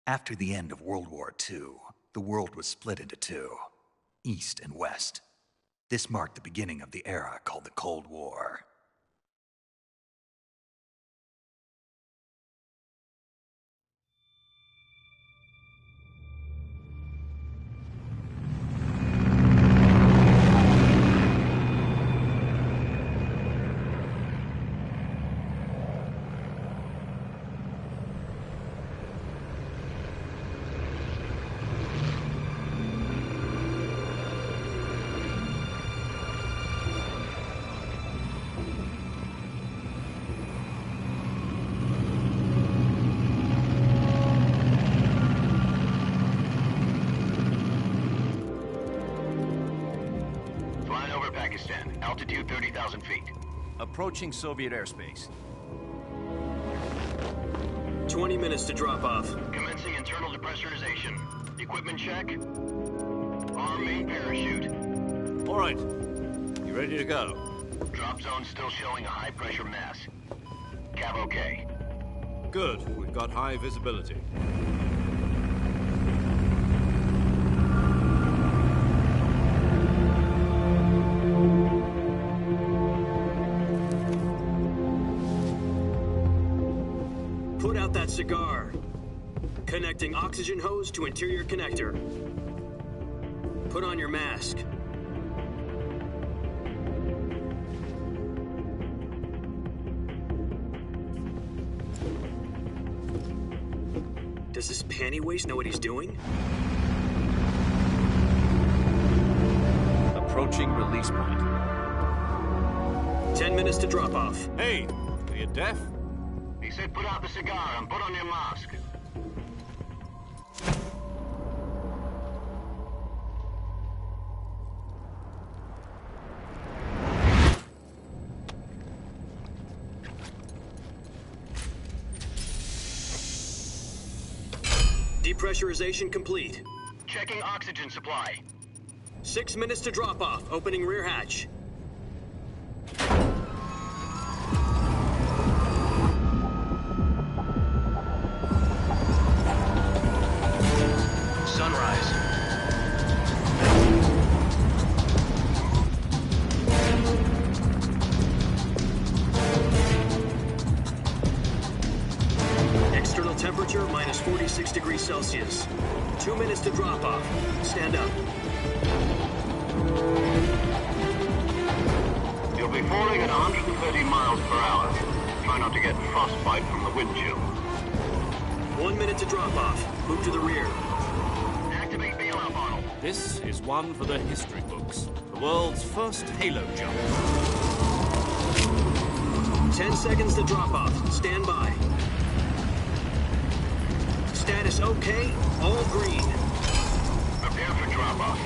After the end of World War II, the world was split into two, East and West. This marked the beginning of the era called the Cold War. Altitude 30,000 feet. Approaching Soviet airspace. 20 minutes to drop off. Commencing internal depressurization. Equipment check. Arm main parachute. All right. You ready to go? Drop zone still showing a high pressure mass. Cav okay. Good. We've got high visibility. Put out that cigar. Connecting oxygen hose to interior connector. Put on your mask. Does this panty waste know what he's doing? Approaching release point. 10 minutes to drop off. Hey, are you deaf? He said put out the cigar and put on your mask. Depressurization complete. Checking oxygen supply. 6 minutes to drop off. Opening rear hatch. Sunrise. External temperature minus 46 degrees Celsius. 2 minutes to drop off. Stand up. You'll be falling at 130 miles per hour. Try not to get frostbite from the wind chill. 1 minute to drop off. Move to the rear. Activate bailout model. This is one for the history books. The world's first halo jump. 10 seconds to drop off. Stand by. Status okay. All green. Prepare for drop-off.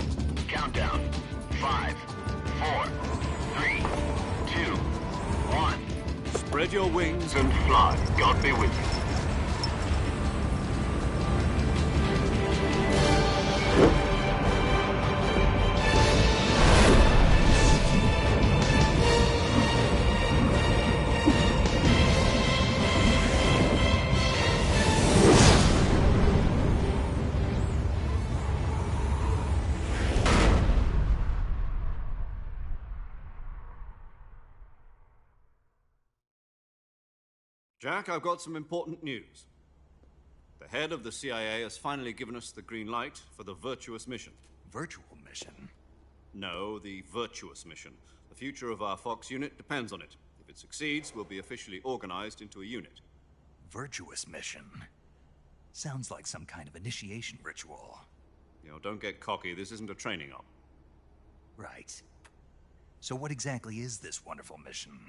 Countdown. 5, 4, 3, 2, 1. Spread your wings And fly. God be with you. Jack, I've got some important news. The head of the CIA has finally given us the green light for the virtuous mission. Virtual mission? No, the virtuous mission. The future of our Fox unit depends on it. If it succeeds, we'll be officially organized into a unit. Virtuous mission? Sounds like some kind of initiation ritual. You know, don't get cocky. This isn't a training op. Right. So what exactly is this wonderful mission?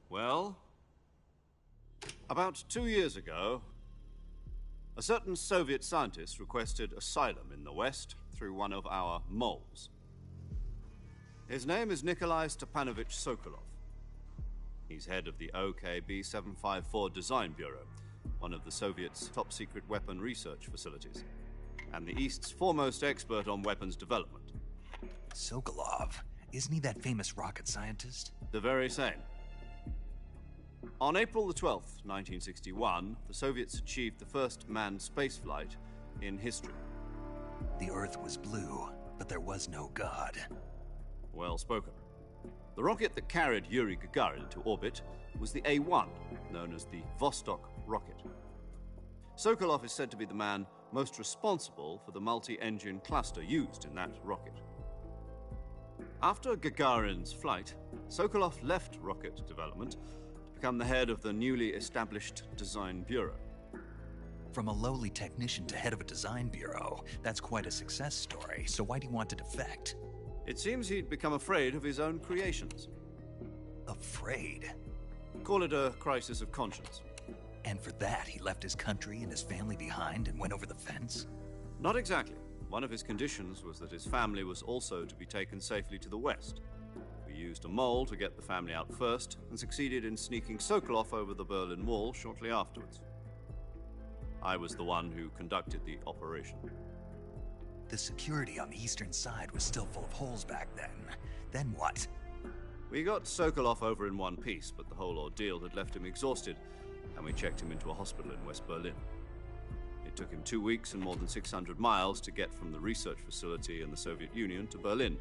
Well, about 2 years ago, a certain Soviet scientist requested asylum in the West through one of our moles. His name is Nikolai Stepanovich Sokolov. He's head of the OKB 754 Design Bureau, one of the Soviets' top-secret weapon research facilities, and the East's foremost expert on weapons development. Sokolov? Isn't he that famous rocket scientist? The very same. On April the 12th, 1961, the Soviets achieved the first manned spaceflight in history. The Earth was blue, but there was no God. Well spoken. The rocket that carried Yuri Gagarin into orbit was the A-1, known as the Vostok rocket. Sokolov is said to be the man most responsible for the multi-engine cluster used in that rocket. After Gagarin's flight, Sokolov left rocket development to become the head of the newly established Design Bureau. From a lowly technician to head of a design bureau, that's quite a success story, so why do you want to defect? It seems he'd become afraid of his own creations. Afraid? Call it a crisis of conscience. And for that, he left his country and his family behind and went over the fence? Not exactly. One of his conditions was that his family was also to be taken safely to the west. We used a mole to get the family out first and succeeded in sneaking Sokolov over the Berlin Wall shortly afterwards. I was the one who conducted the operation. The security on the eastern side was still full of holes back then. Then what? We got Sokolov over in one piece, but the whole ordeal had left him exhausted, and we checked him into a hospital in West Berlin. It took him 2 weeks and more than 600 miles to get from the research facility in the Soviet Union to Berlin.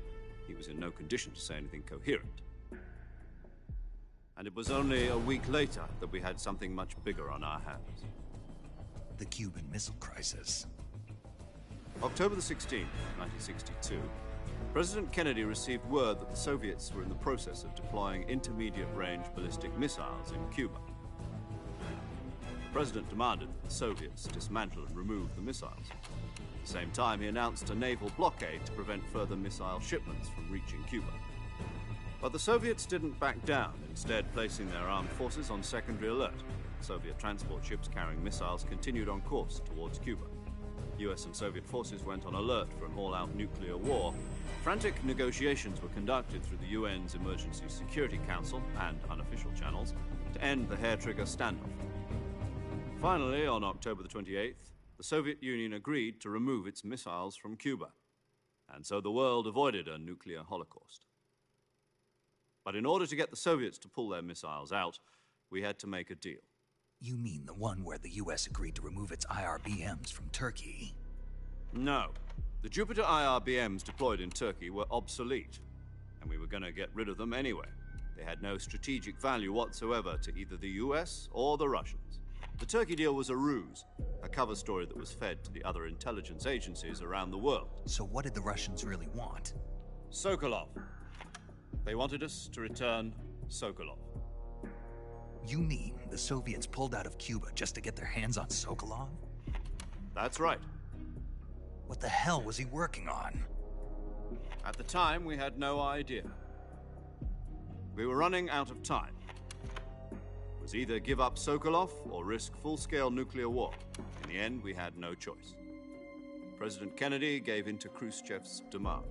He was in no condition to say anything coherent. And it was only a week later that we had something much bigger on our hands. The Cuban Missile Crisis. October the 16th, 1962, President Kennedy received word that the Soviets were in the process of deploying intermediate-range ballistic missiles in Cuba. The president demanded that the Soviets dismantle and remove the missiles. At the same time, he announced a naval blockade to prevent further missile shipments from reaching Cuba. But the Soviets didn't back down, instead placing their armed forces on secondary alert. Soviet transport ships carrying missiles continued on course towards Cuba. US and Soviet forces went on alert for an all-out nuclear war. Frantic negotiations were conducted through the UN's Emergency Security Council and unofficial channels to end the hair-trigger standoff. Finally, on October the 28th, the Soviet Union agreed to remove its missiles from Cuba, and so the world avoided a nuclear holocaust. But in order to get the Soviets to pull their missiles out, we had to make a deal. You mean the one where the US agreed to remove its IRBMs from Turkey? No. The Jupiter IRBMs deployed in Turkey were obsolete, and we were going to get rid of them anyway. They had no strategic value whatsoever to either the US or the Russians. The Turkey deal was a ruse, a cover story that was fed to the other intelligence agencies around the world. So what did the Russians really want? Sokolov. They wanted us to return Sokolov. You mean the Soviets pulled out of Cuba just to get their hands on Sokolov? That's right. What the hell was he working on? At the time, we had no idea. We were running out of time. It was either give up Sokolov or risk full-scale nuclear war. In the end, we had no choice. President Kennedy gave in to Khrushchev's demand.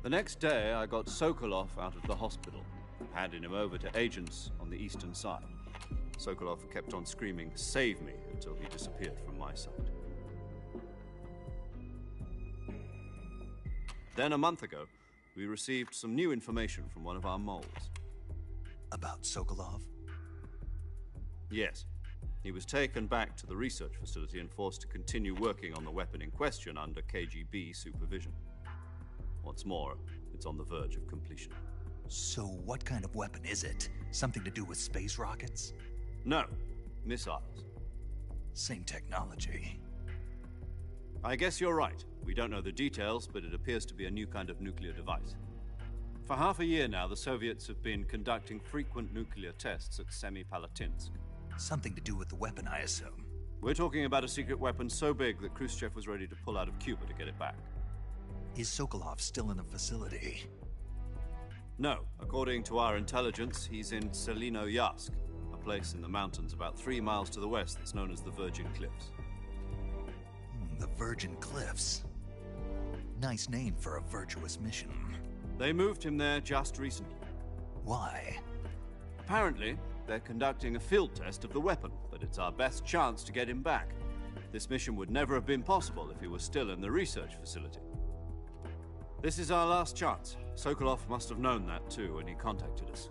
The next day, I got Sokolov out of the hospital, handing him over to agents on the eastern side. Sokolov kept on screaming, "Save me," until he disappeared from my sight. Then, a month ago, we received some new information from one of our moles. About Sokolov? Yes. He was taken back to the research facility and forced to continue working on the weapon in question under KGB supervision. What's more, it's on the verge of completion. So what kind of weapon is it? Something to do with space rockets? No, missiles. Same technology. I guess you're right. We don't know the details, but it appears to be a new kind of nuclear device. For half a year now, the Soviets have been conducting frequent nuclear tests at Semipalatinsk. Something to do with the weapon, I assume. We're talking about a secret weapon so big that Khrushchev was ready to pull out of Cuba to get it back. Is Sokolov still in the facility? No. According to our intelligence, he's in Selino-Yarsk, a place in the mountains about 3 miles to the west that's known as the Virgin Cliffs. The Virgin Cliffs. Nice name for a virtuous mission. They moved him there just recently. Why? Apparently, they're conducting a field test of the weapon, but it's our best chance to get him back. This mission would never have been possible if he was still in the research facility. This is our last chance. Sokolov must have known that too when he contacted us.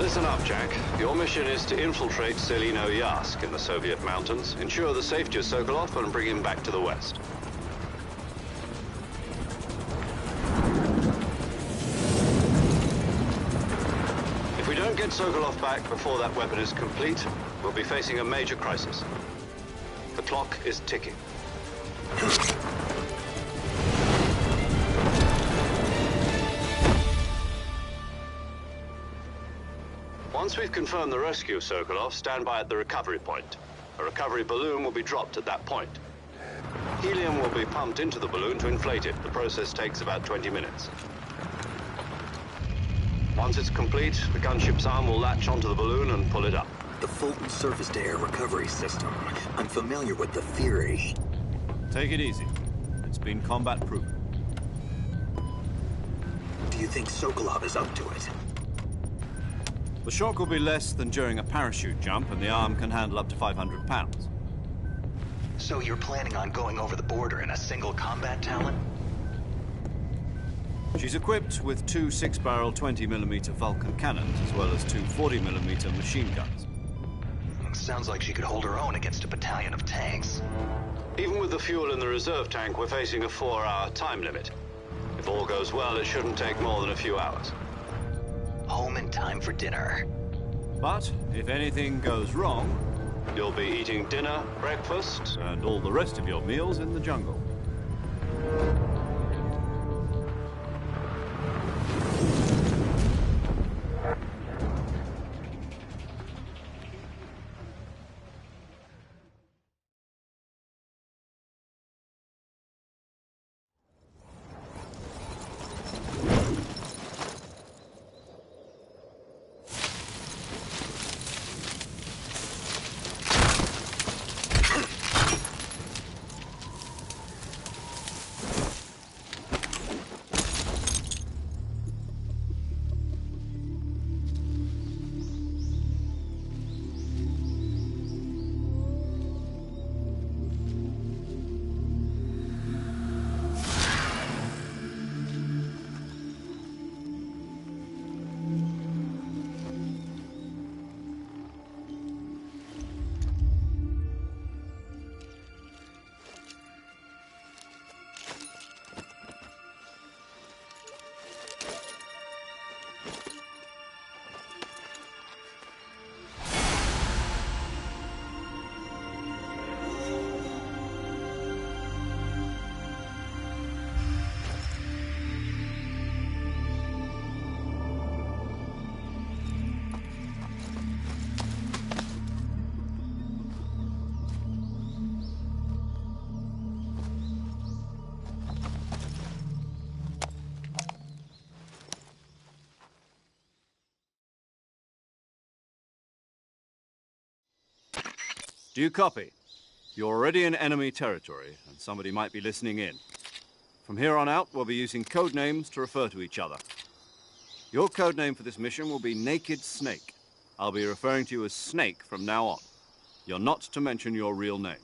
Listen up, Jack. Your mission is to infiltrate Selino Yask in the Soviet mountains, ensure the safety of Sokolov, and bring him back to the West. If we don't get Sokolov back before that weapon is complete, we'll be facing a major crisis. The clock is ticking. Once we've confirmed the rescue of Sokolov, stand by at the recovery point. A recovery balloon will be dropped at that point. Helium will be pumped into the balloon to inflate it. The process takes about 20 minutes. Once it's complete, the gunship's arm will latch onto the balloon and pull it up. The Fulton surface-to-air recovery system. I'm familiar with the theory. Take it easy. It's been combat-proven. Do you think Sokolov is up to it? The shock will be less than during a parachute jump, and the arm can handle up to 500 pounds. So you're planning on going over the border in a single combat Talon? She's equipped with two 6-barrel 20mm Vulcan cannons, as well as two 40mm machine guns. Sounds like she could hold her own against a battalion of tanks. Even with the fuel in the reserve tank, we're facing a 4-hour time limit. If all goes well, it shouldn't take more than a few hours. Home in time for dinner. But if anything goes wrong, you'll be eating dinner, breakfast, and all the rest of your meals in the jungle. Do you copy? You're already in enemy territory, and somebody might be listening in. From here on out, we'll be using code names to refer to each other. Your code name for this mission will be Naked Snake. I'll be referring to you as Snake from now on. You're not to mention your real name.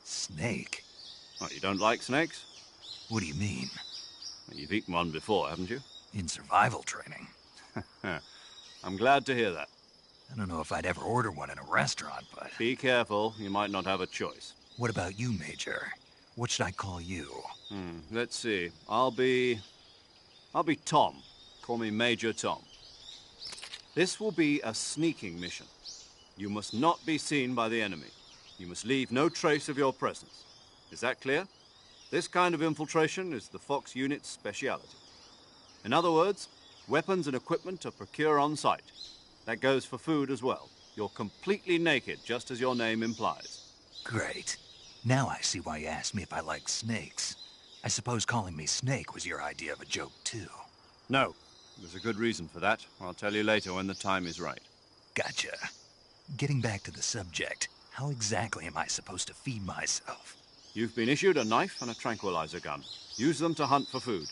Snake? Oh, you don't like snakes? What do you mean? Well, you've eaten one before, haven't you? In survival training. I'm glad to hear that. I don't know if I'd ever order one in a restaurant, but... Be careful, you might not have a choice. What about you, Major? What should I call you? Let's see. I'll be Tom. Call me Major Tom. This will be a sneaking mission. You must not be seen by the enemy. You must leave no trace of your presence. Is that clear? This kind of infiltration is the Fox unit's speciality. In other words, weapons and equipment are procured on site. That goes for food as well. You're completely naked, just as your name implies. Great. Now I see why you asked me if I like snakes. I suppose calling me Snake was your idea of a joke, too. No. There's a good reason for that. I'll tell you later when the time is right. Gotcha. Getting back to the subject, how exactly am I supposed to feed myself? You've been issued a knife and a tranquilizer gun. Use them to hunt for food.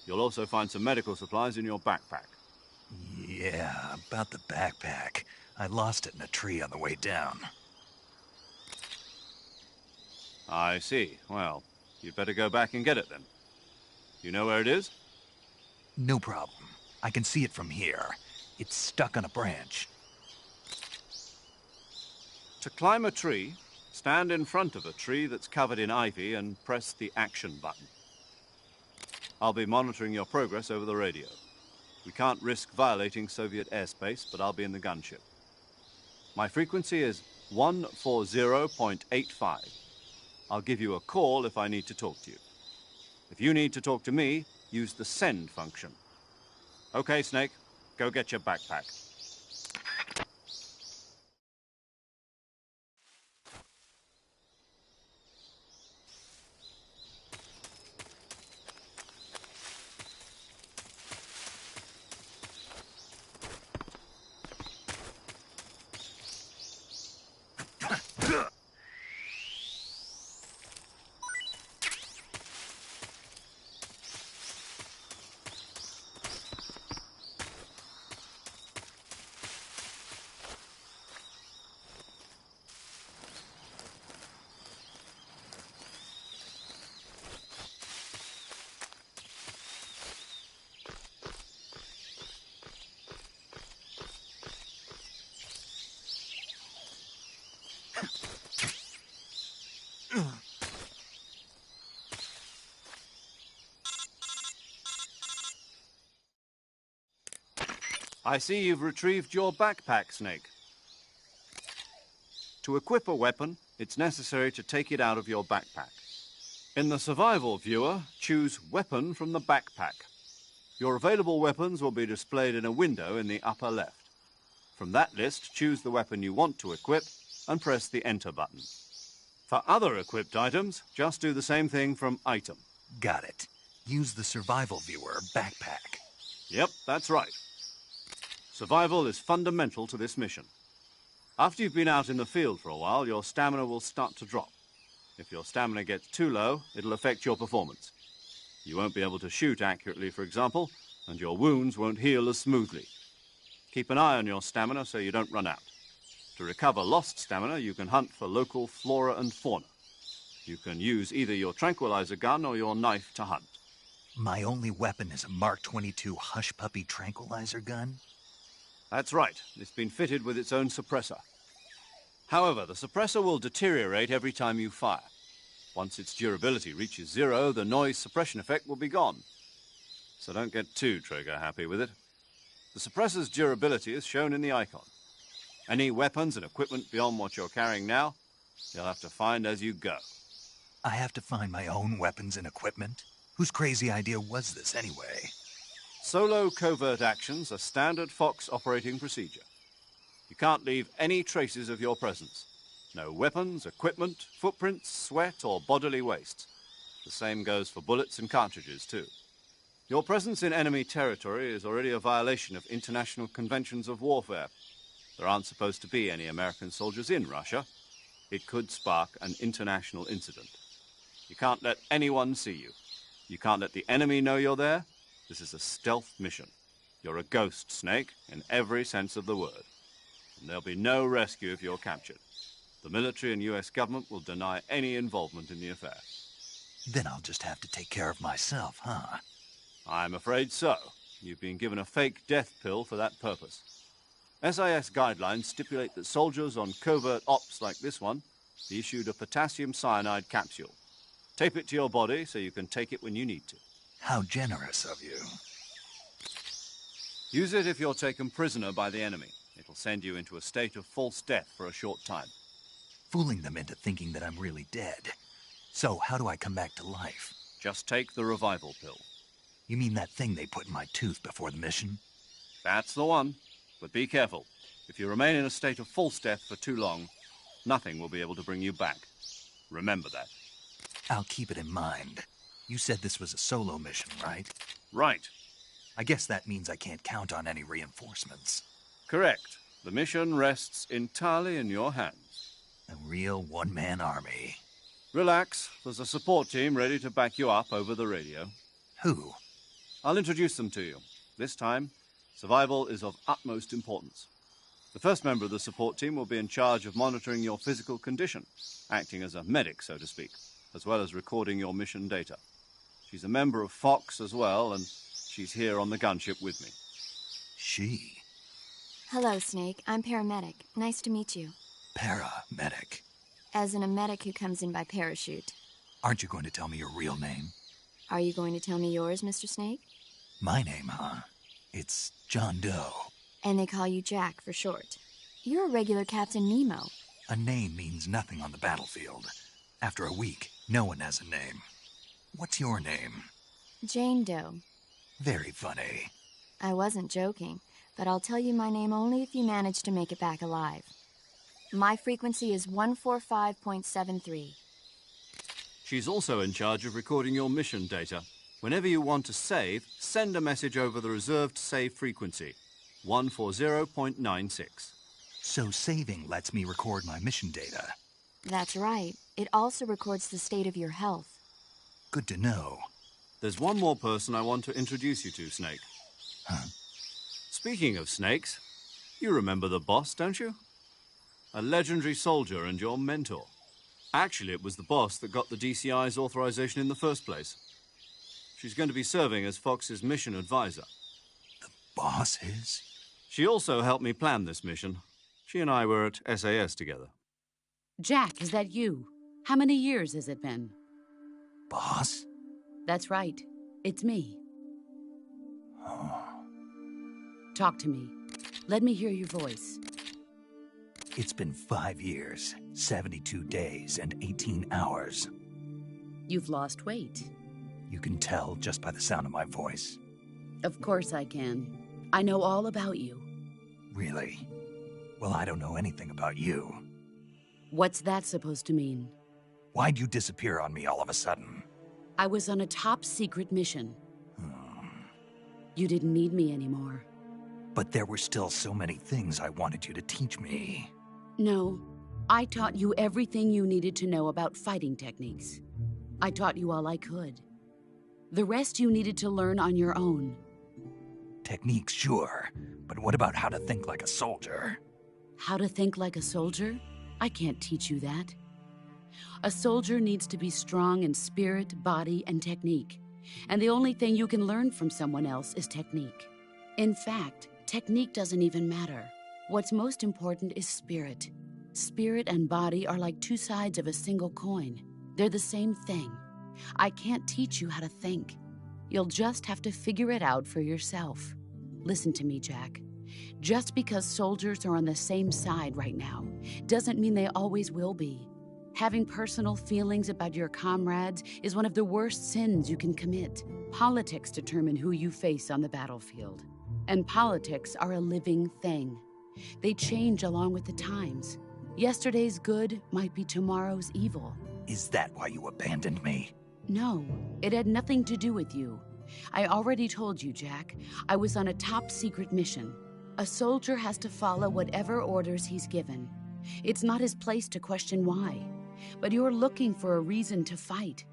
You'll also find some medical supplies in your backpack. Yeah, about the backpack. I lost it in a tree on the way down. I see. Well, you'd better go back and get it then. You know where it is? No problem. I can see it from here. It's stuck on a branch. To climb a tree, stand in front of a tree that's covered in ivy and press the action button. I'll be monitoring your progress over the radio. We can't risk violating Soviet airspace, but I'll be in the gunship. My frequency is 140.85. I'll give you a call if I need to talk to you. If you need to talk to me, use the send function. Okay, Snake, go get your backpack. I see you've retrieved your backpack, Snake. To equip a weapon, it's necessary to take it out of your backpack. In the survival viewer, choose Weapon from the backpack. Your available weapons will be displayed in a window in the upper left. From that list, choose the weapon you want to equip and press the Enter button. For other equipped items, just do the same thing from Item. Got it. Use the survival viewer backpack. Yep, that's right. Survival is fundamental to this mission. After you've been out in the field for a while, your stamina will start to drop. If your stamina gets too low, it'll affect your performance. You won't be able to shoot accurately, for example, and your wounds won't heal as smoothly. Keep an eye on your stamina so you don't run out. To recover lost stamina, you can hunt for local flora and fauna. You can use either your tranquilizer gun or your knife to hunt. My only weapon is a Mark 22 Hush Puppy tranquilizer gun? That's right. It's been fitted with its own suppressor. However, the suppressor will deteriorate every time you fire. Once its durability reaches 0, the noise suppression effect will be gone. So don't get too trigger-happy with it. The suppressor's durability is shown in the icon. Any weapons and equipment beyond what you're carrying now, you'll have to find as you go. I have to find my own weapons and equipment? Whose crazy idea was this anyway? Solo covert actions are standard Fox operating procedure. You can't leave any traces of your presence. No weapons, equipment, footprints, sweat, or bodily waste. The same goes for bullets and cartridges, too. Your presence in enemy territory is already a violation of international conventions of warfare. There aren't supposed to be any American soldiers in Russia. It could spark an international incident. You can't let anyone see you. You can't let the enemy know you're there. This is a stealth mission. You're a ghost, Snake, in every sense of the word. And there'll be no rescue if you're captured. The military and US government will deny any involvement in the affair. Then I'll just have to take care of myself, huh? I'm afraid so. You've been given a fake death pill for that purpose. SIS guidelines stipulate that soldiers on covert ops like this one be issued a potassium cyanide capsule. Tape it to your body so you can take it when you need to. How generous of you. Use it if you're taken prisoner by the enemy. It'll send you into a state of false death for a short time. Fooling them into thinking that I'm really dead. So, how do I come back to life? Just take the revival pill. You mean that thing they put in my tooth before the mission? That's the one. But be careful. If you remain in a state of false death for too long, nothing will be able to bring you back. Remember that. I'll keep it in mind. You said this was a solo mission, right? Right. I guess that means I can't count on any reinforcements. Correct. The mission rests entirely in your hands. A real one-man army. Relax. There's a support team ready to back you up over the radio. Who? I'll introduce them to you. This time, survival is of utmost importance. The first member of the support team will be in charge of monitoring your physical condition, acting as a medic, so to speak, as well as recording your mission data. She's a member of Fox as well, and she's here on the gunship with me. She? Hello, Snake. I'm paramedic. Nice to meet you. Paramedic. As in a medic who comes in by parachute. Aren't you going to tell me your real name? Are you going to tell me yours, Mr. Snake? My name, huh? It's John Doe. And they call you Jack for short. You're a regular Captain Nemo. A name means nothing on the battlefield. After a week, no one has a name. What's your name? Jane Doe. Very funny. I wasn't joking, but I'll tell you my name only if you manage to make it back alive. My frequency is 145.73. She's also in charge of recording your mission data. Whenever you want to save, send a message over the reserved save frequency, 140.96. So saving lets me record my mission data. That's right. It also records the state of your health. Good to know. There's one more person I want to introduce you to, Snake. Huh? Speaking of snakes, you remember the boss, don't you? A legendary soldier and your mentor. Actually, it was the boss that got the DCI's authorization in the first place. She's going to be serving as Fox's mission advisor. The boss is? She also helped me plan this mission. She and I were at SAS together. Jack, is that you? How many years has it been? Boss? That's right. It's me. Oh. Talk to me. Let me hear your voice. It's been 5 years, 72 days, and 18 hours. You've lost weight. You can tell just by the sound of my voice. Of course I can. I know all about you. Really? Well, I don't know anything about you. What's that supposed to mean? Why'd you disappear on me all of a sudden? I was on a top-secret mission. You didn't need me anymore. But there were still so many things I wanted you to teach me. No, I taught you everything you needed to know about fighting techniques. I taught you all I could. The rest you needed to learn on your own. Techniques, sure. But what about how to think like a soldier? How to think like a soldier? I can't teach you that. A soldier needs to be strong in spirit, body, and technique. And the only thing you can learn from someone else is technique. In fact, technique doesn't even matter. What's most important is spirit. Spirit and body are like two sides of a single coin. They're the same thing. I can't teach you how to think. You'll just have to figure it out for yourself. Listen to me, Jack. Just because soldiers are on the same side right now doesn't mean they always will be. Having personal feelings about your comrades is one of the worst sins you can commit. Politics determine who you face on the battlefield. And politics are a living thing. They change along with the times. Yesterday's good might be tomorrow's evil. Is that why you abandoned me? No, it had nothing to do with you. I already told you, Jack. I was on a top-secret mission. A soldier has to follow whatever orders he's given. It's not his place to question why. But you're looking for a reason to fight.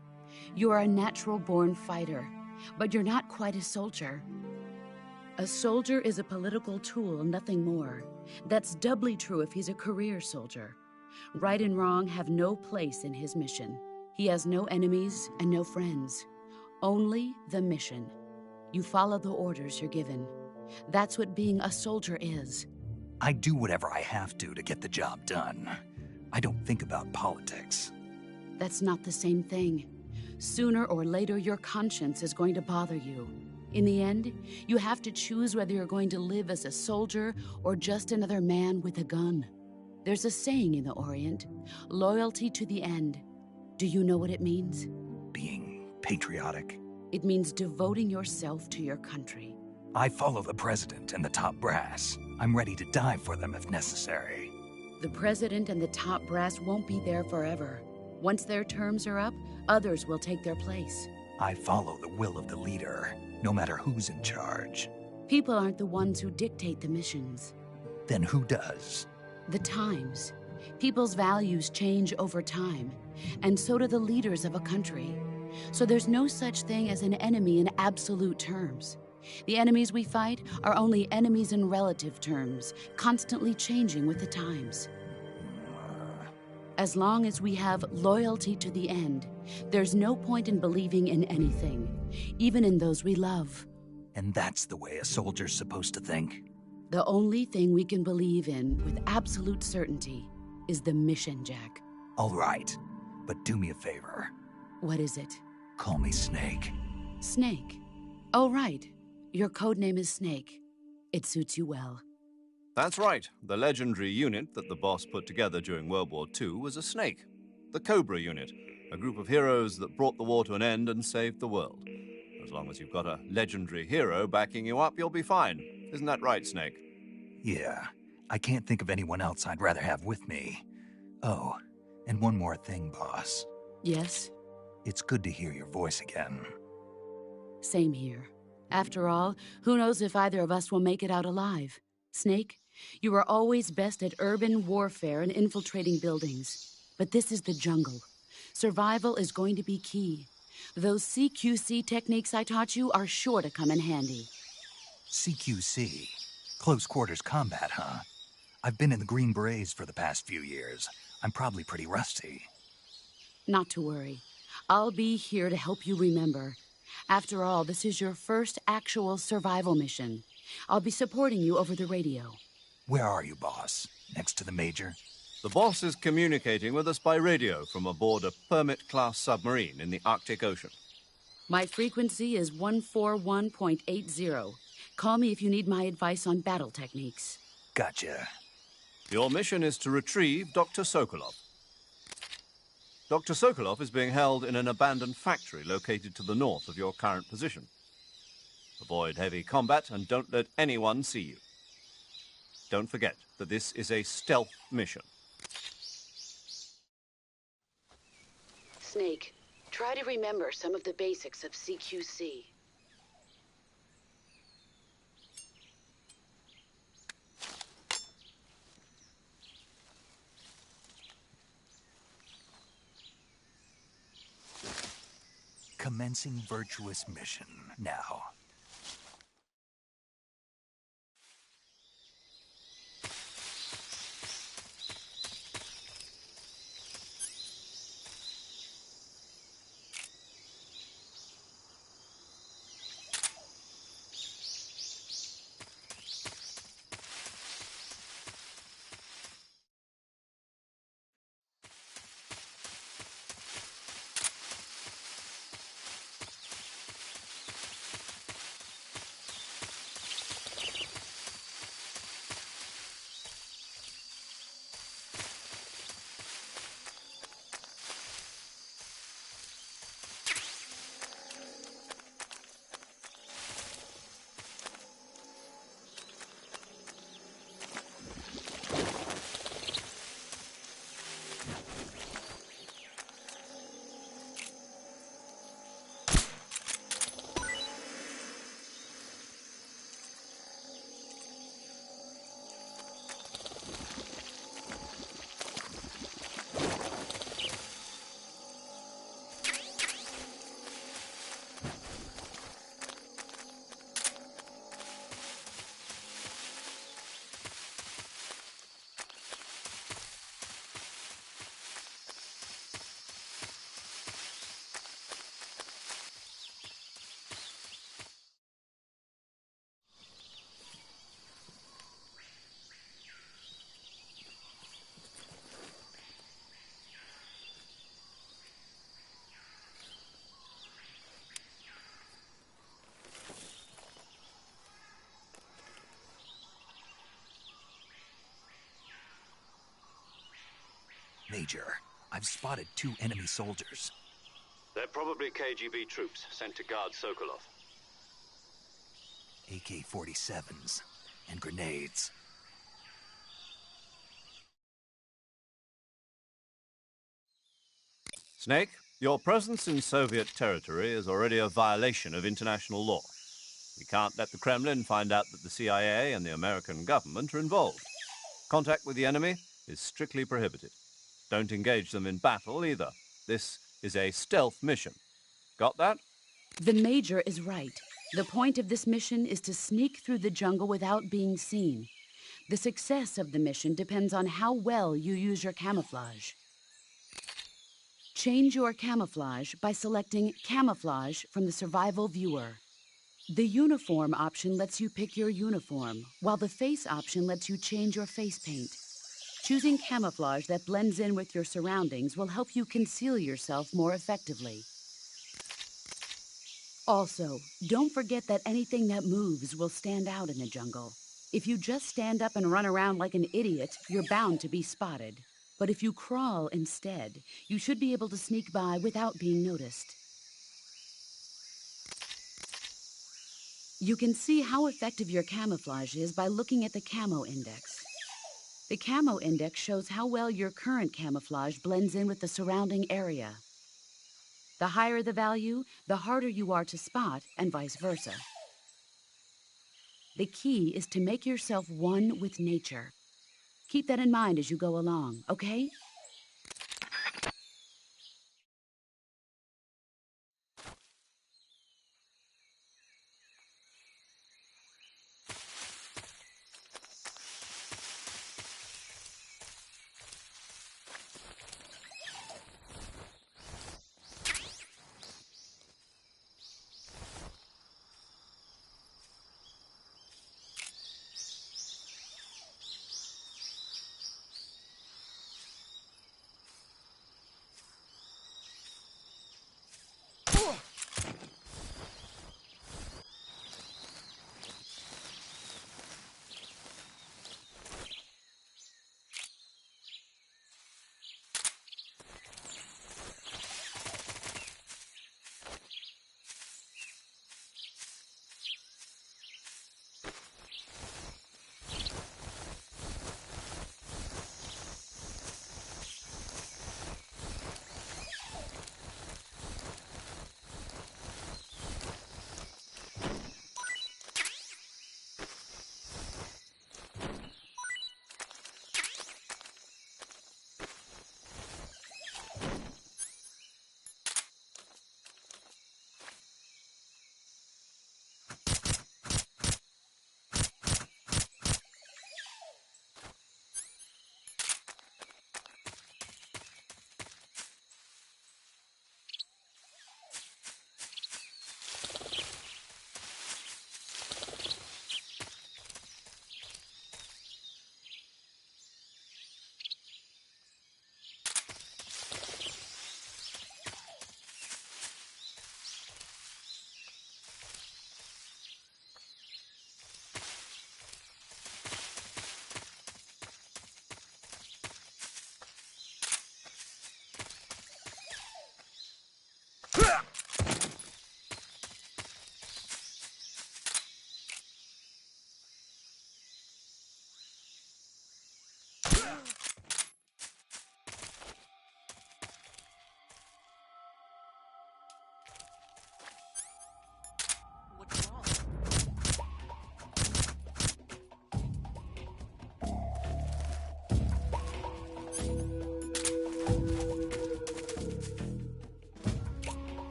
You're a natural-born fighter, but you're not quite a soldier. A soldier is a political tool, nothing more. That's doubly true if he's a career soldier. Right and wrong have no place in his mission. He has no enemies and no friends. Only the mission. You follow the orders you're given. That's what being a soldier is. I do whatever I have to get the job done. I don't think about politics. That's not the same thing. Sooner or later, your conscience is going to bother you. In the end, you have to choose whether you're going to live as a soldier or just another man with a gun. There's a saying in the Orient, loyalty to the end. Do you know what it means? Being patriotic. It means devoting yourself to your country. I follow the president and the top brass. I'm ready to die for them if necessary. The president and the top brass won't be there forever. Once their terms are up, others will take their place. I follow the will of the leader, no matter who's in charge. People aren't the ones who dictate the missions. Then who does? The times. People's values change over time, and so do the leaders of a country. So there's no such thing as an enemy in absolute terms. The enemies we fight are only enemies in relative terms, constantly changing with the times. As long as we have loyalty to the end, there's no point in believing in anything, even in those we love. And that's the way a soldier's supposed to think? The only thing we can believe in with absolute certainty is the mission, Jack. All right, but do me a favor. What is it? Call me Snake. Snake. Oh, right. Your code name is Snake. It suits you well. That's right. The legendary unit that the boss put together during World War II was a snake. The Cobra unit, a group of heroes that brought the war to an end and saved the world. As long as you've got a legendary hero backing you up, you'll be fine. Isn't that right, Snake? Yeah, I can't think of anyone else I'd rather have with me. Oh, and one more thing, boss. Yes? It's good to hear your voice again. Same here. After all, who knows if either of us will make it out alive? Snake, you are always best at urban warfare and infiltrating buildings. But this is the jungle. Survival is going to be key. Those CQC techniques I taught you are sure to come in handy. CQC? Close quarters combat, huh? I've been in the Green Berets for the past few years. I'm probably pretty rusty. Not to worry. I'll be here to help you remember. After all, this is your first actual survival mission. I'll be supporting you over the radio. Where are you, boss? Next to the Major? The boss is communicating with us by radio from aboard a Permit-class submarine in the Arctic Ocean. My frequency is 141.80. Call me if you need my advice on battle techniques. Gotcha. Your mission is to retrieve Dr. Sokolov. Dr. Sokolov is being held in an abandoned factory located to the north of your current position. Avoid heavy combat and don't let anyone see you. Don't forget that this is a stealth mission. Snake, try to remember some of the basics of CQC. Commencing virtuous mission now. Major, I've spotted 2 enemy soldiers. They're probably KGB troops sent to guard Sokolov. AK-47s and grenades. Snake, your presence in Soviet territory is already a violation of international law. We can't let the Kremlin find out that the CIA and the American government are involved. Contact with the enemy is strictly prohibited. Don't engage them in battle either. This is a stealth mission. Got that? The Major is right. The point of this mission is to sneak through the jungle without being seen. The success of the mission depends on how well you use your camouflage. Change your camouflage by selecting Camouflage from the Survival Viewer. The uniform option lets you pick your uniform, while the face option lets you change your face paint. Choosing camouflage that blends in with your surroundings will help you conceal yourself more effectively. Also, don't forget that anything that moves will stand out in the jungle. If you just stand up and run around like an idiot, you're bound to be spotted. But if you crawl instead, you should be able to sneak by without being noticed. You can see how effective your camouflage is by looking at the camo index. The camo index shows how well your current camouflage blends in with the surrounding area. The higher the value, the harder you are to spot, and vice versa. The key is to make yourself one with nature. Keep that in mind as you go along, okay?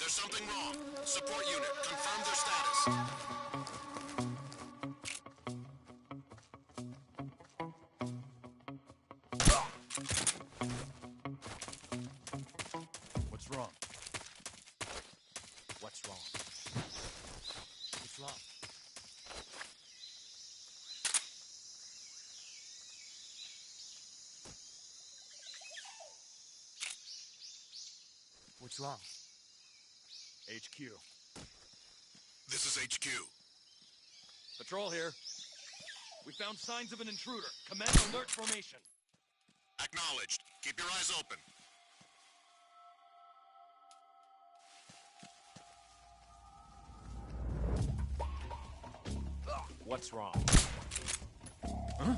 Something wrong. Support unit, confirm their status. What's wrong? What's wrong? What's wrong? What's wrong? HQ. This is HQ. Patrol here. We found signs of an intruder. Command alert formation. Acknowledged. Keep your eyes open. What's wrong? Huh?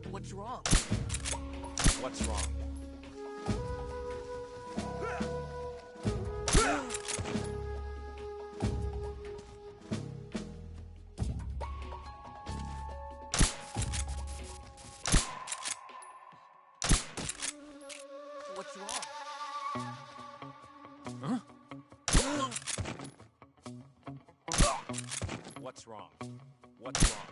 What's wrong? What's wrong? What's wrong? What's wrong? What's wrong?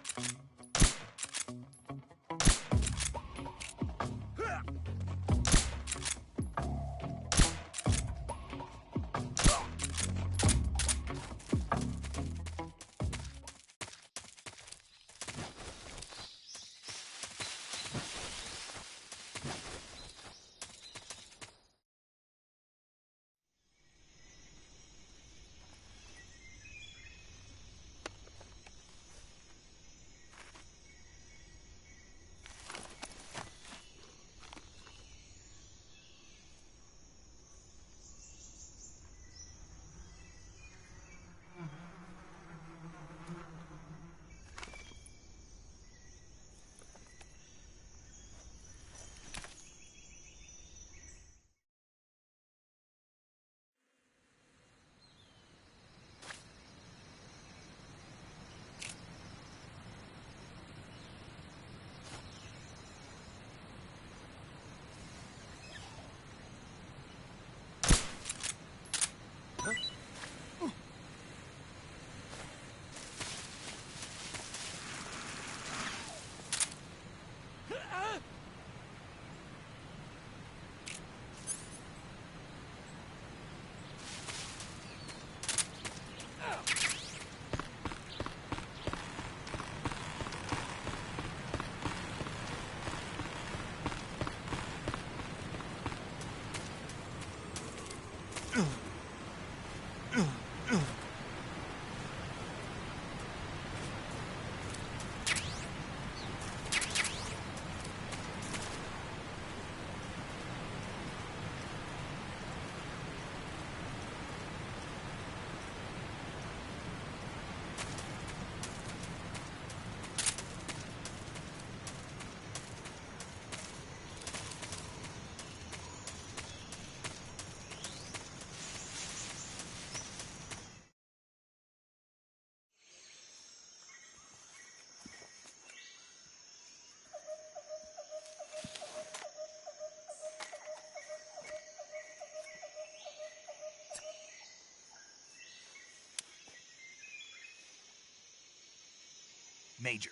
Major,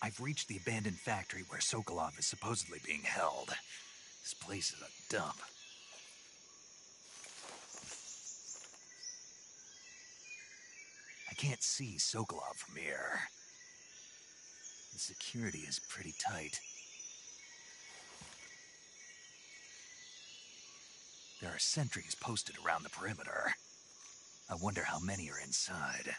I've reached the abandoned factory where Sokolov is supposedly being held. This place is a dump. I can't see Sokolov from here. The security is pretty tight. There are sentries posted around the perimeter. I wonder how many are inside.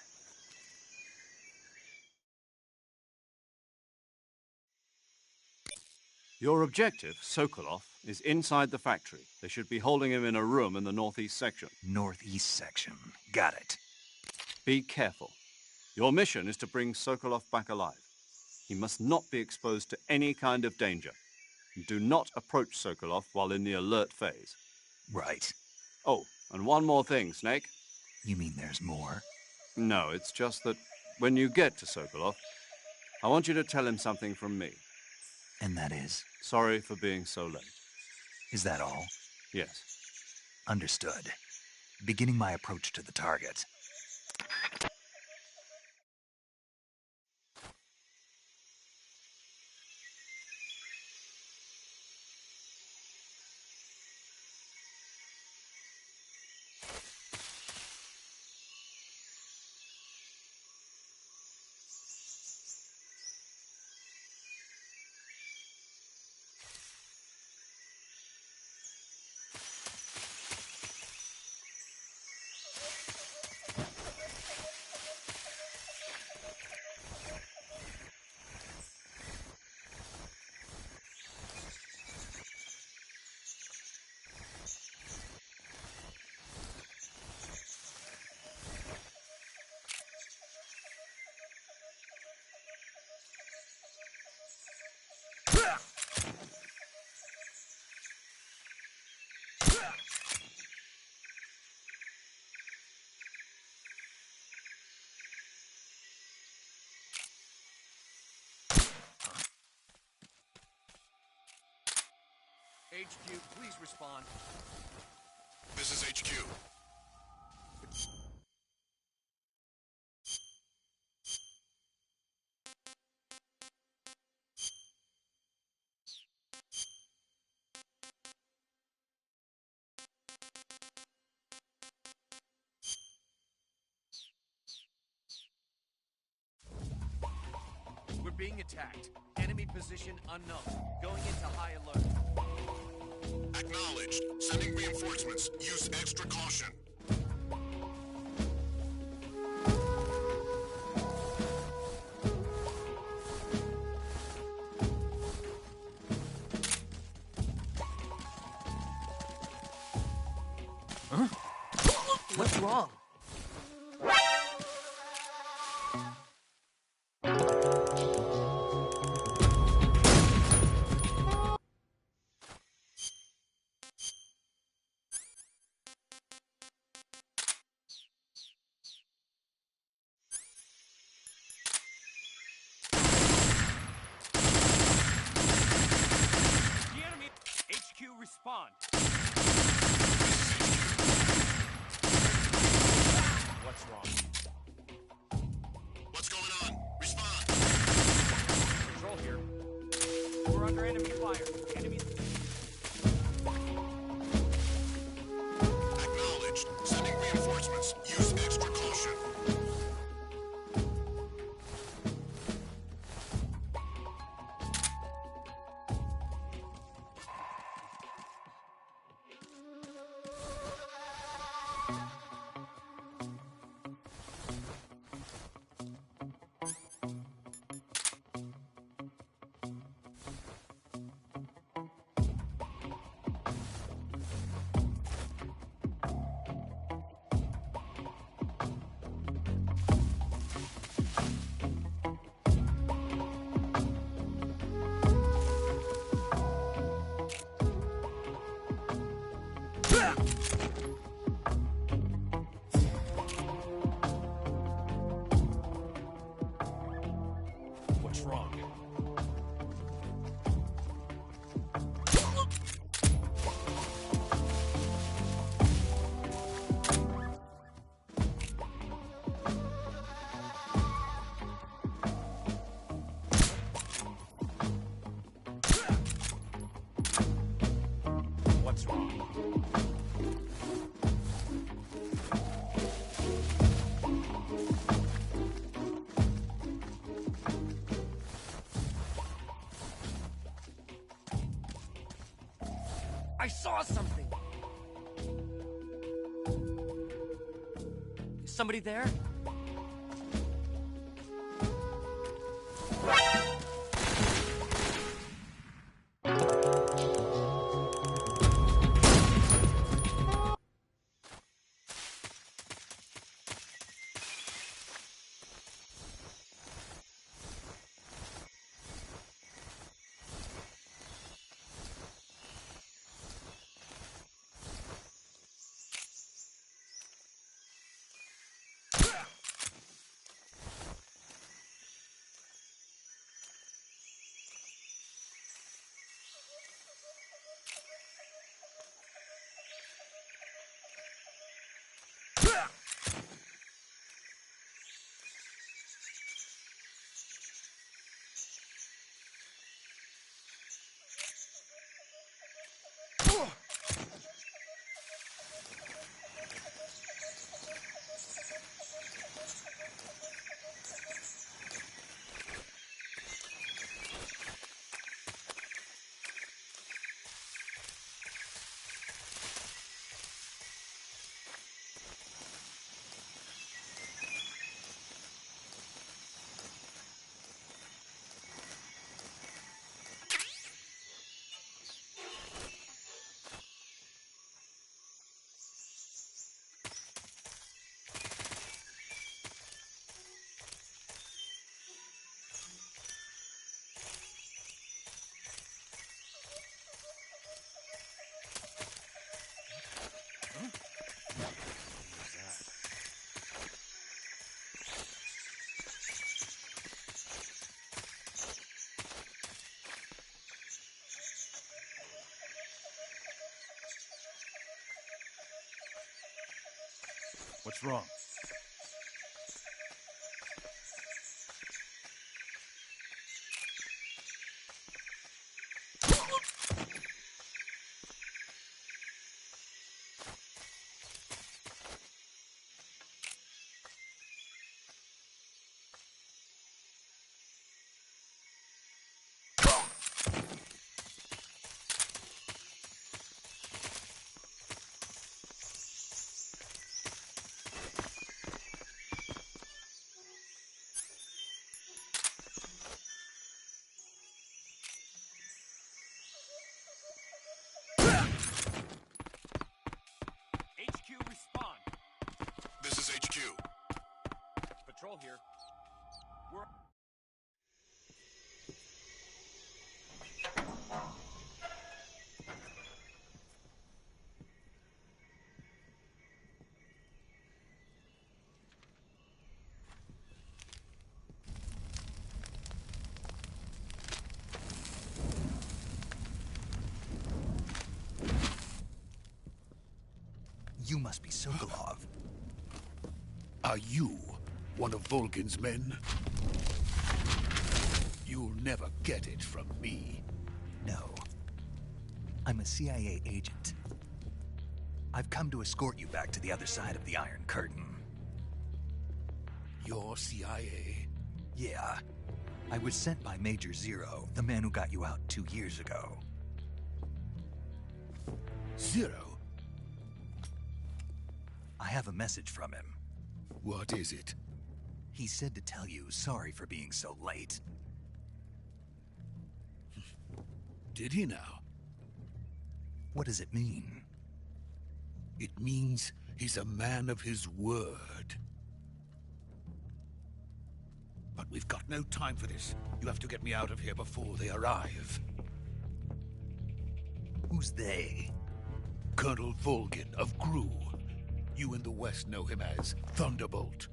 Your objective, Sokolov, is inside the factory. They should be holding him in a room in the northeast section. Northeast section. Got it. Be careful. Your mission is to bring Sokolov back alive. He must not be exposed to any kind of danger. Do not approach Sokolov while in the alert phase. Right. Oh, and one more thing, Snake. You mean there's more? No, it's just that when you get to Sokolov, I want you to tell him something from me. And that is? Sorry for being so late. Is that all? Yes. Understood. Beginning my approach to the target. HQ, please respond. This is HQ. being attacked. Enemy position unknown. Going into high alert. Acknowledged. Sending reinforcements. Use extra caution. What's wrong? The enemy HQ respond. What's wrong? What's going on? Respond. Control here. We're under enemy fire. Enemy. Acknowledged. Sending reinforcements. Use extra caution. What's wrong? What's wrong? I saw something! Is somebody there? What's wrong? You must be Sokolov. Are you one of Volgin's men? You'll never get it from me. No. I'm a CIA agent. I've come to escort you back to the other side of the Iron Curtain. You're CIA? Yeah. I was sent by Major Zero, the man who got you out 2 years ago. Zero? I have a message from him. What is it? He said to tell you sorry for being so late. Did he now? What does it mean? It means he's a man of his word. But we've got no time for this. You have to get me out of here before they arrive. Who's they? Colonel Volgin of Gru. You in the West know him as Thunderbolt.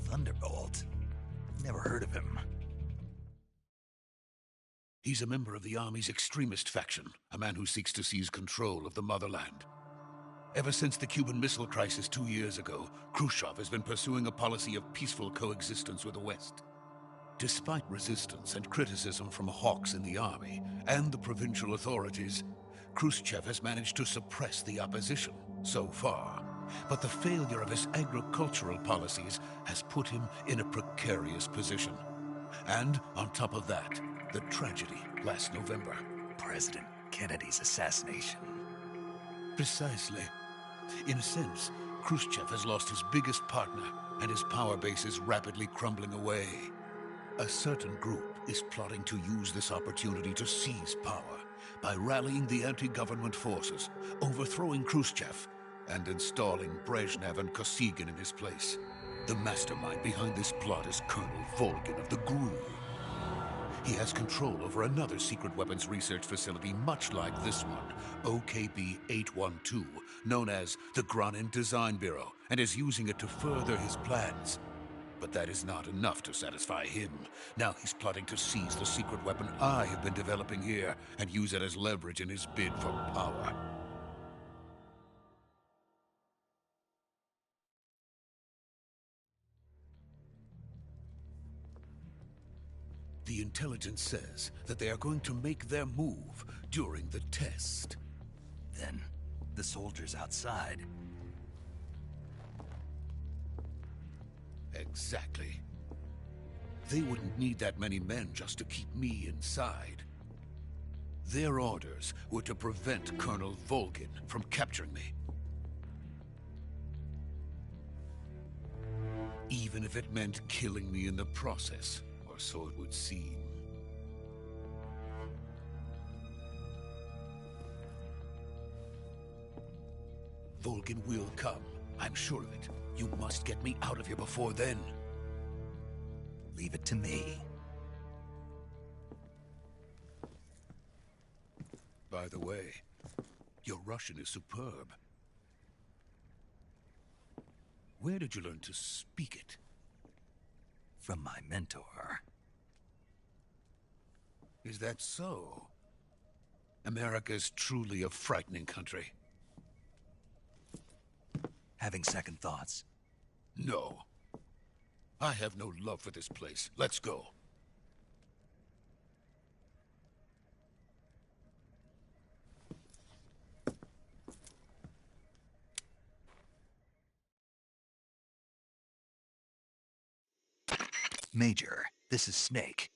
Thunderbolt? Never heard of him. He's a member of the Army's extremist faction, a man who seeks to seize control of the motherland. Ever since the Cuban Missile Crisis 2 years ago, Khrushchev has been pursuing a policy of peaceful coexistence with the West. Despite resistance and criticism from hawks in the army and the provincial authorities, Khrushchev has managed to suppress the opposition so far. But the failure of his agricultural policies has put him in a precarious position. And on top of that, the tragedy last November. President Kennedy's assassination. Precisely. In a sense, Khrushchev has lost his biggest partner, and his power base is rapidly crumbling away. A certain group is plotting to use this opportunity to seize power by rallying the anti-government forces, overthrowing Khrushchev, and installing Brezhnev and Kosygin in his place. The mastermind behind this plot is Colonel Volgin of the GRU. He has control over another secret weapons research facility much like this one, OKB-812, known as the Granin Design Bureau, and is using it to further his plans. But that is not enough to satisfy him. Now he's plotting to seize the secret weapon I have been developing here and use it as leverage in his bid for power. The intelligence says that they are going to make their move during the test. Then, the soldiers outside. Exactly. They wouldn't need that many men just to keep me inside. Their orders were to prevent Colonel Volgin from capturing me. Even if it meant killing me in the process. Or so it would seem. Volgin will come. I'm sure of it. You must get me out of here before then. Leave it to me. By the way, your Russian is superb. Where did you learn to speak it? From my mentor. Is that so? America is truly a frightening country. Having second thoughts? No. I have no love for this place. Let's go. Major, this is Snake.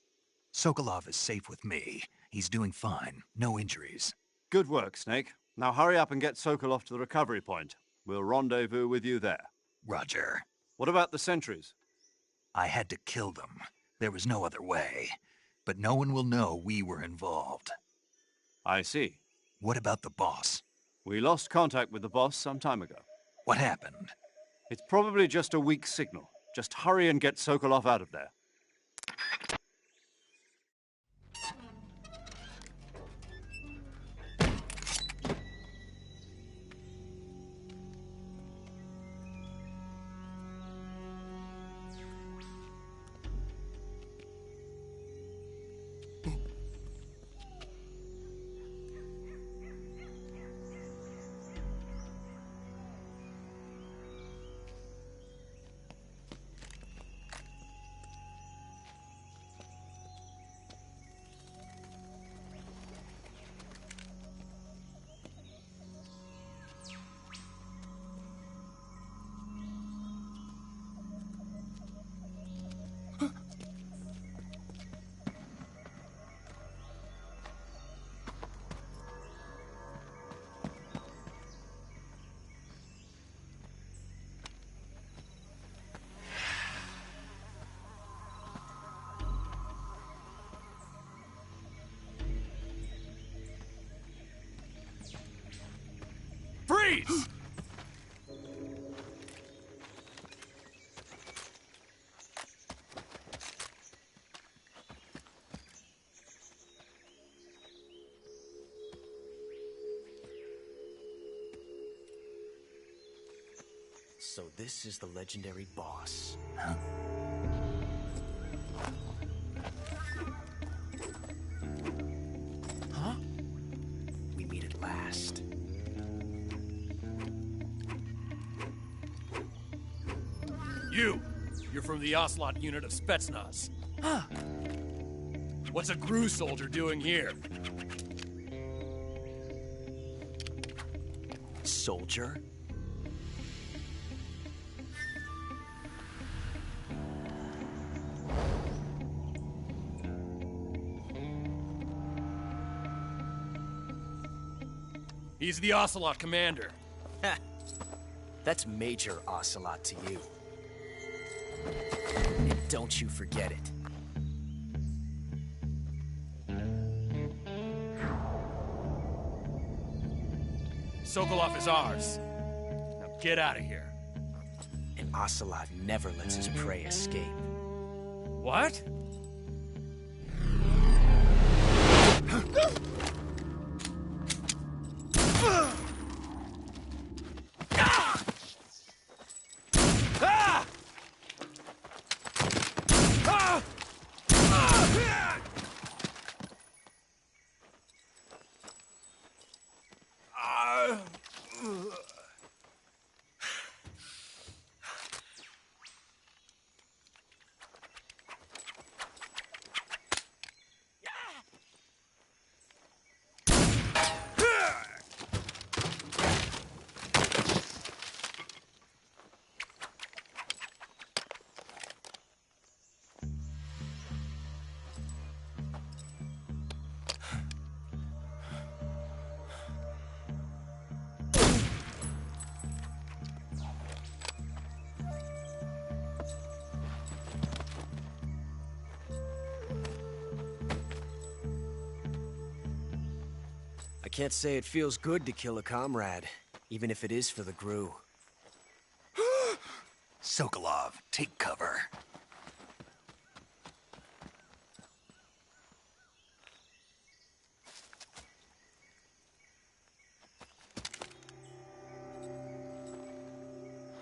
Sokolov is safe with me. He's doing fine. No injuries. Good work, Snake. Now hurry up and get Sokolov to the recovery point. We'll rendezvous with you there. Roger. What about the sentries? I had to kill them. There was no other way. But no one will know we were involved. I see. What about the boss? We lost contact with the boss some time ago. What happened? It's probably just a weak signal. Just hurry and get Sokolov out of there. Please. So this is the legendary boss. Huh? We meet at last. You're from the Ocelot unit of Spetsnaz. Huh. What's a GRU soldier doing here? Soldier? He's the Ocelot commander. Ha! That's Major Ocelot to you. And don't you forget it. Sokolov is ours. Now get out of here. And Ocelot never lets his prey escape. What? I can't say it feels good to kill a comrade, even if it is for the GRU. Sokolov, take cover.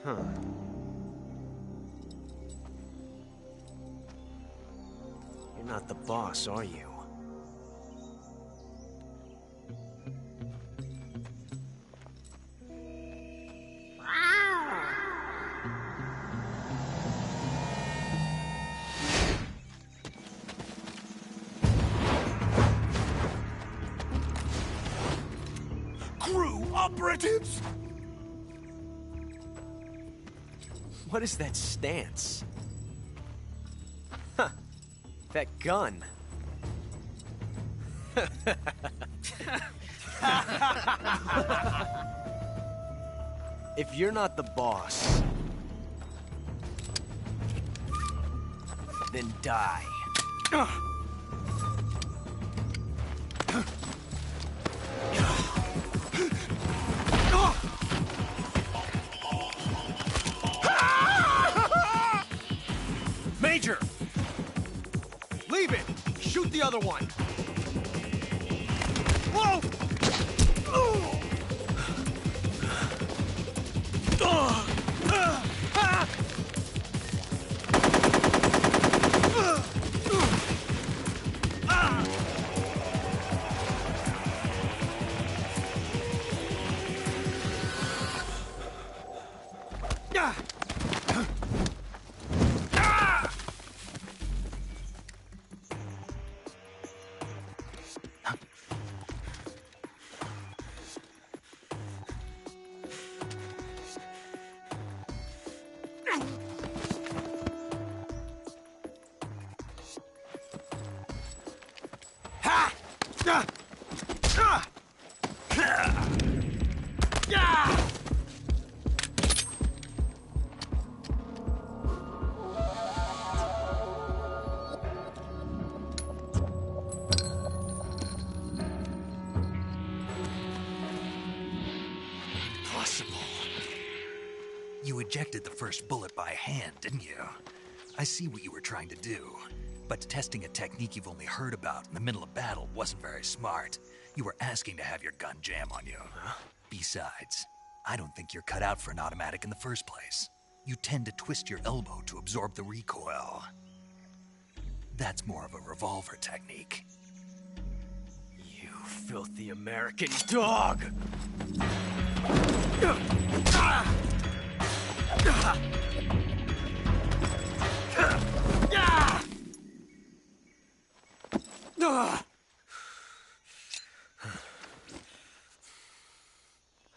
Huh. You're not the boss, are you? GRU operatives! What is that stance? Huh. That gun. If you're not the boss, then die. Major! Leave it! Shoot the other one! Whoa! ejected the first bullet by hand, didn't you? I see what you were trying to do. But testing a technique you've only heard about in the middle of battle wasn't very smart. You were asking to have your gun jam on you. Huh? Besides, I don't think you're cut out for an automatic in the first place. You tend to twist your elbow to absorb the recoil. That's more of a revolver technique. You filthy American dog!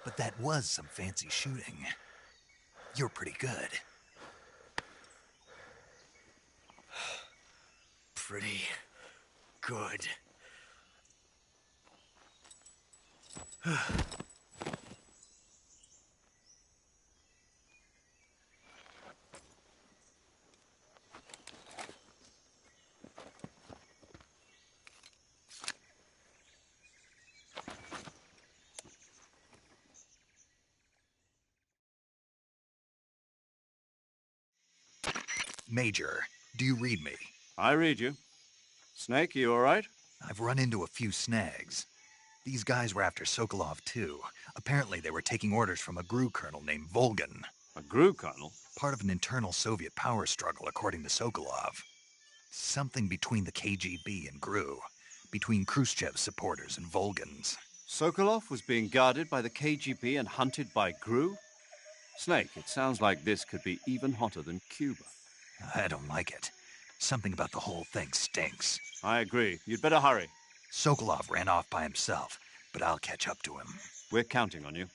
But that was some fancy shooting. You're pretty good. Pretty good. Major, do you read me? I read you. Snake, you all right? I've run into a few snags. These guys were after Sokolov, too. Apparently they were taking orders from a GRU colonel named Volgan. A GRU colonel? Part of an internal Soviet power struggle, according to Sokolov. Something between the KGB and GRU. Between Khrushchev's supporters and Volgan's. Sokolov was being guarded by the KGB and hunted by GRU? Snake, it sounds like this could be even hotter than Cuba. I don't like it. Something about the whole thing stinks. I agree. You'd better hurry. Sokolov ran off by himself, but I'll catch up to him. We're counting on you.